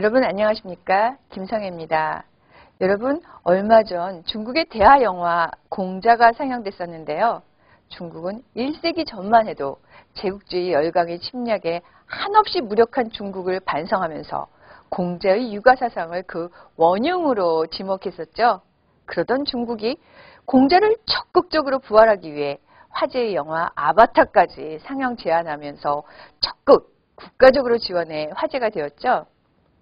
여러분 안녕하십니까? 김성애입니다. 여러분 얼마 전 중국의 대하 영화 공자가 상영됐었는데요. 중국은 1세기 전만 해도 제국주의 열강의 침략에 한없이 무력한 중국을 반성하면서 공자의 육아사상을 그 원흉으로 지목했었죠. 그러던 중국이 공자를 적극적으로 부활하기 위해 화제의 영화 아바타까지 상영 제안하면서 적극 국가적으로 지원해 화제가 되었죠.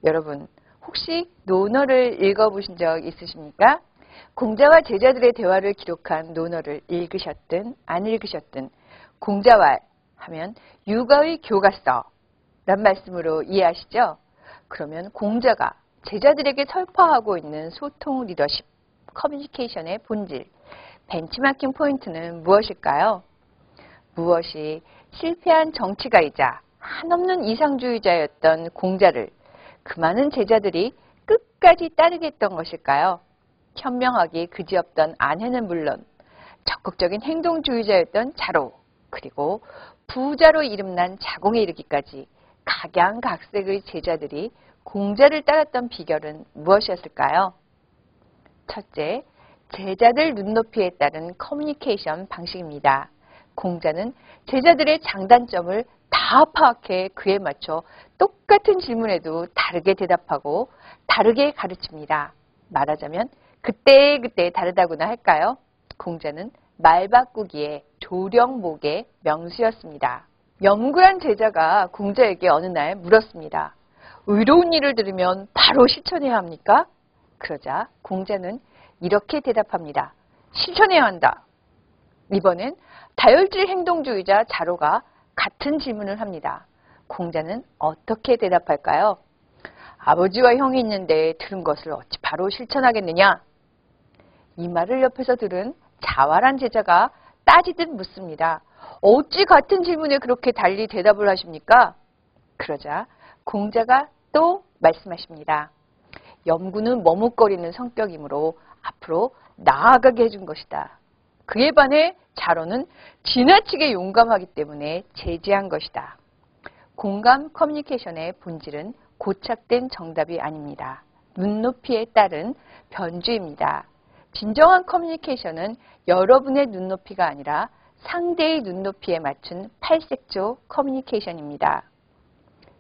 여러분 혹시 논어를 읽어보신 적 있으십니까? 공자와 제자들의 대화를 기록한 논어를 읽으셨든 안 읽으셨든 공자왈 하면 육아의 교과서 란 말씀으로 이해하시죠? 그러면 공자가 제자들에게 설파하고 있는 소통 리더십, 커뮤니케이션의 본질, 벤치마킹 포인트는 무엇일까요? 무엇이 실패한 정치가이자 한없는 이상주의자였던 공자를 그 많은 제자들이 끝까지 따르게 했던 것일까요? 현명하기 그지없던 안해는 물론 적극적인 행동주의자였던 자로, 그리고 부자로 이름난 자공에 이르기까지 각양각색의 제자들이 공자를 따랐던 비결은 무엇이었을까요? 첫째, 제자들 눈높이에 따른 커뮤니케이션 방식입니다. 공자는 제자들의 장단점을 다 파악해 그에 맞춰 똑같은 질문에도 다르게 대답하고 다르게 가르칩니다. 말하자면 그때그때 다르다고나 할까요? 공자는 말 바꾸기에 조령목의 명수였습니다. 염구한 제자가 공자에게 어느 날 물었습니다. 의로운 일을 들으면 바로 실천해야 합니까? 그러자 공자는 이렇게 대답합니다. 실천해야 한다. 이번엔 다혈질 행동주의자 자로가 같은 질문을 합니다. 공자는 어떻게 대답할까요? 아버지와 형이 있는데 들은 것을 어찌 바로 실천하겠느냐? 이 말을 옆에서 들은 자활한 제자가 따지듯 묻습니다. 어찌 같은 질문에 그렇게 달리 대답을 하십니까? 그러자 공자가 또 말씀하십니다. 염구는 머뭇거리는 성격이므로 앞으로 나아가게 해준 것이다. 그에 반해 자로는 지나치게 용감하기 때문에 제지한 것이다. 공감 커뮤니케이션의 본질은 고착된 정답이 아닙니다. 눈높이에 따른 변주입니다. 진정한 커뮤니케이션은 여러분의 눈높이가 아니라 상대의 눈높이에 맞춘 팔색조 커뮤니케이션입니다.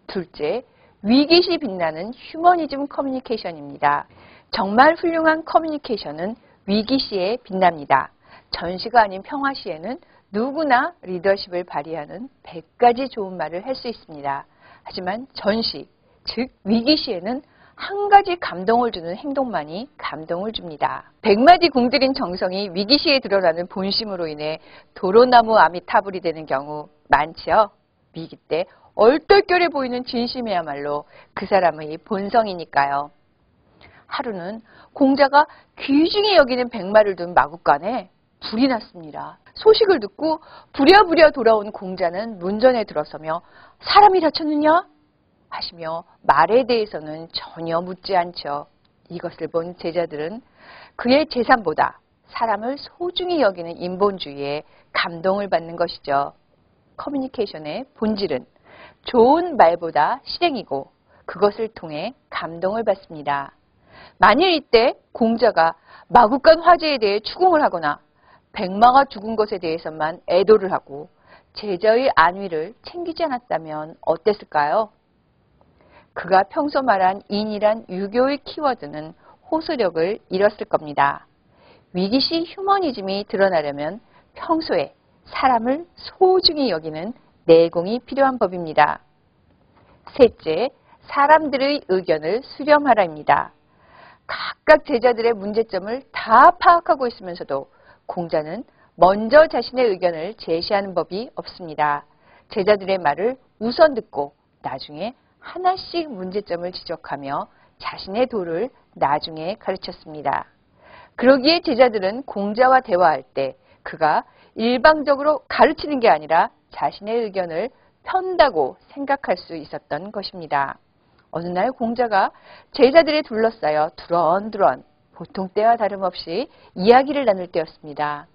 둘째, 위기시 빛나는 휴머니즘 커뮤니케이션입니다. 정말 훌륭한 커뮤니케이션은 위기시에 빛납니다. 전시가 아닌 평화시에는 누구나 리더십을 발휘하는 100가지 좋은 말을 할 수 있습니다. 하지만 전시, 즉 위기시에는 한 가지 감동을 주는 행동만이 감동을 줍니다. 100마디 공들인 정성이 위기시에 드러나는 본심으로 인해 도로나무 암이 타불이 되는 경우 많지요. 위기 때 얼떨결에 보이는 진심이야말로 그 사람의 본성이니까요. 하루는 공자가 귀중히 여기는 백마를 둔 마국간에 불이 났습니다. 소식을 듣고 부랴부랴 돌아온 공자는 문전에 들어서며 사람이 다쳤느냐? 하시며 말에 대해서는 전혀 묻지 않죠. 이것을 본 제자들은 그의 재산보다 사람을 소중히 여기는 인본주의에 감동을 받는 것이죠. 커뮤니케이션의 본질은 좋은 말보다 실행이고 그것을 통해 감동을 받습니다. 만일 이때 공자가 마국간 화재에 대해 추궁을 하거나 백마가 죽은 것에 대해서만 애도를 하고 제자의 안위를 챙기지 않았다면 어땠을까요? 그가 평소 말한 인이란 유교의 키워드는 호소력을 잃었을 겁니다. 위기시 휴머니즘이 드러나려면 평소에 사람을 소중히 여기는 내공이 필요한 법입니다. 셋째, 사람들의 의견을 수렴하라입니다. 각각 제자들의 문제점을 다 파악하고 있으면서도 공자는 먼저 자신의 의견을 제시하는 법이 없습니다. 제자들의 말을 우선 듣고 나중에 하나씩 문제점을 지적하며 자신의 도를 나중에 가르쳤습니다. 그러기에 제자들은 공자와 대화할 때 그가 일방적으로 가르치는 게 아니라 자신의 의견을 편다고 생각할 수 있었던 것입니다. 어느 날 공자가 제자들에 둘러싸여 두런두런 보통 때와 다름없이 이야기를 나눌 때였습니다.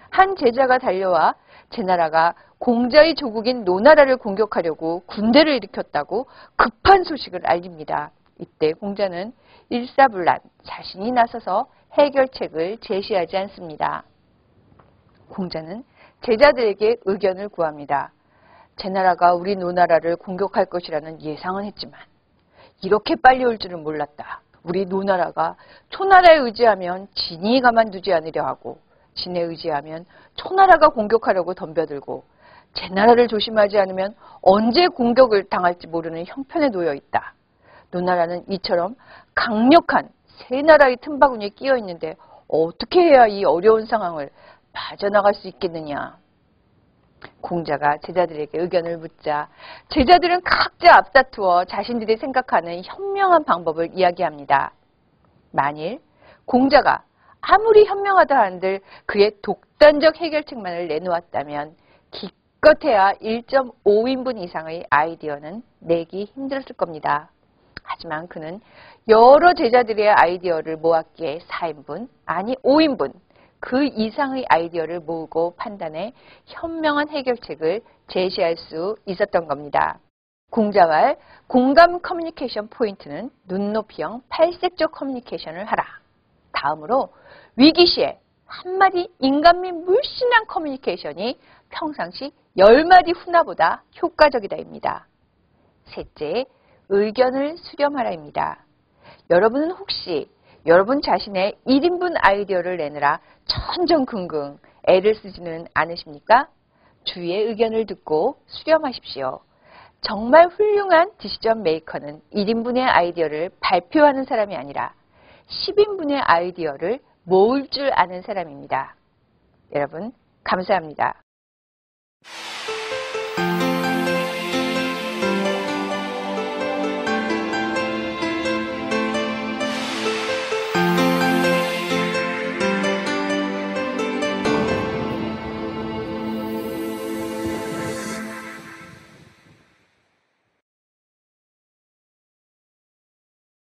한 제자가 달려와 제 나라가 공자의 조국인 노나라를 공격하려고 군대를 일으켰다고 급한 소식을 알립니다. 이때 공자는 일사불란, 자신이 나서서 해결책을 제시하지 않습니다. 공자는 제자들에게 의견을 구합니다. 제 나라가 우리 노나라를 공격할 것이라는 예상은 했지만 이렇게 빨리 올 줄은 몰랐다. 우리 노나라가 초나라에 의지하면 진이 가만두지 않으려 하고 진에 의지하면 초나라가 공격하려고 덤벼들고 제 나라를 조심하지 않으면 언제 공격을 당할지 모르는 형편에 놓여 있다. 노나라는 이처럼 강력한 세 나라의 틈바구니에 끼어 있는데 어떻게 해야 이 어려운 상황을 빠져나갈 수 있겠느냐. 공자가 제자들에게 의견을 묻자 제자들은 각자 앞다투어 자신들이 생각하는 현명한 방법을 이야기합니다. 만일 공자가 아무리 현명하다 한들 그의 독단적 해결책만을 내놓았다면 기껏해야 1.5인분 이상의 아이디어는 내기 힘들었을 겁니다. 하지만 그는 여러 제자들의 아이디어를 모았기에 4인분, 아니 5인분, 그 이상의 아이디어를 모으고 판단해 현명한 해결책을 제시할 수 있었던 겁니다. 공자말 공감 커뮤니케이션 포인트는 눈높이형 팔색조 커뮤니케이션을 하라. 다음으로 위기시에 한마디 인간미 물씬한 커뮤니케이션이 평상시 10마디 훈화보다 효과적이다입니다. 셋째, 의견을 수렴하라입니다. 여러분은 혹시 여러분 자신의 1인분 아이디어를 내느라 천정긍긍 애를 쓰지는 않으십니까? 주위의 의견을 듣고 수렴하십시오. 정말 훌륭한 디시전 메이커는 1인분의 아이디어를 발표하는 사람이 아니라 10인분의 아이디어를 모을 줄 아는 사람입니다. 여러분, 감사합니다.